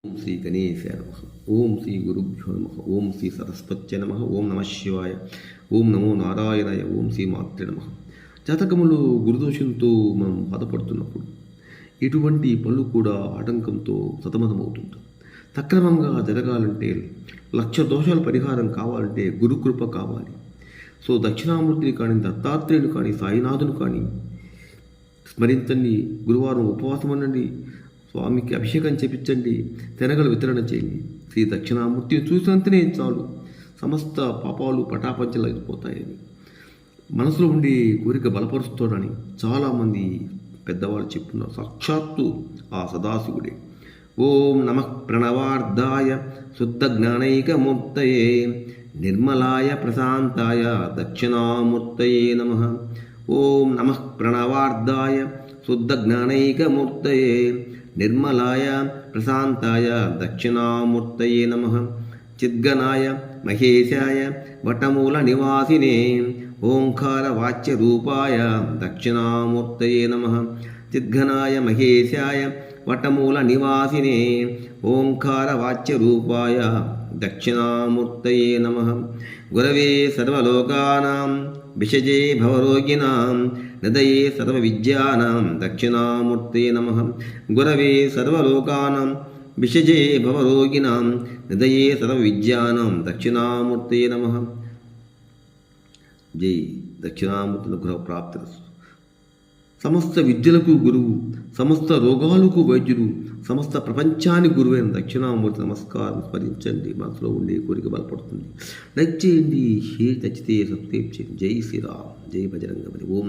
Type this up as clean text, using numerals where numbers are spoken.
ఓం శ్రీ గణేశాయ నమః. ఓం శ్రీ గురుభ్యో నమః. ఓం శ్రీ సరస్వత్య నమః. ఓం నమః శివాయ. ఓం నమో నారాయణాయ. ఓం శ్రీ మాత్రే నమః. జాతకములో గురుదోషంతో మనం బాధపడుతున్నప్పుడు ఇటువంటి పనులు కూడా ఆటంకంతో సతమతమవుతుంటాం. సక్రమంగా జరగాలంటే 1,00,000 దోషాల పరిహారం కావాలంటే గురుకృప కావాలి. సో దక్షిణామూర్తిని కానీ, దత్తాత్రేయుని కానీ, సాయినాథుని కానీ స్మరించండి. గురువారం ఉపవాసం ఉండండి. స్వామికి అభిషేకం చేపించండి. శనగలు వితరణ చేయండి. శ్రీ దక్షిణామూర్తిని చూసినంతనే చాలు, సమస్త పాపాలు పటాపంచలైపోతాయని మనసులో ఉండే కోరిక బలపరుస్తాడని చాలామంది పెద్దవాళ్ళు చెప్తున్నారు. సాక్షాత్తు ఆ సదాశివుడే. ఓం నమః ప్రణవార్ధాయ శుద్ధ జ్ఞానైకమూర్తయే నిర్మలాయ ప్రశాంతాయ దక్షిణామూర్తయే నమః. ఓం నమః ప్రణవార్ధాయ శుద్ధ జ్ఞానైకమూర్తయే నిర్మలాయ ప్రశాంతాయ దక్షిణామూర్తయే నమః. చిద్గణాయ మహేశాయ వటమూల నివాసినే ఓంకార వాచ్య రూపాయ దక్షిణామూర్తయే నమః. చిద్ఘనాయ మహేశాయ వటమూల నివాసినే ఓంకార వాచ్య రూపాయ దక్షిణామూర్తయే నమః. గురవే సర్వలోకానాం విషజే భవరోగిణాం నిదయే సర్వవిద్యానాం దక్షిణామూర్తయే నమః. గురవే సర్వలోకానాం విషజే భవరోగిణాం నిదయే సర్వవిద్యానాం దక్షిణామూర్తయే నమః. జై దక్షిణామూర్తి అనుగ్రహ ప్రాప్తిరస్తు. సమస్త విద్యలకు గురువు, సమస్త రోగాలకు వైద్యుడు, సమస్త ప్రపంచానికి గురువైన దక్షిణామూర్తి నమస్కారం స్మరించండి. మనసులో ఉండే కోరిక బలపడుతుంది. లైక్ చేయండి, షేర్ నచ్చితే సబ్స్క్రైబ్ చేయండి. జై శ్రీరామ్. జై బజరంగబలి. ఓం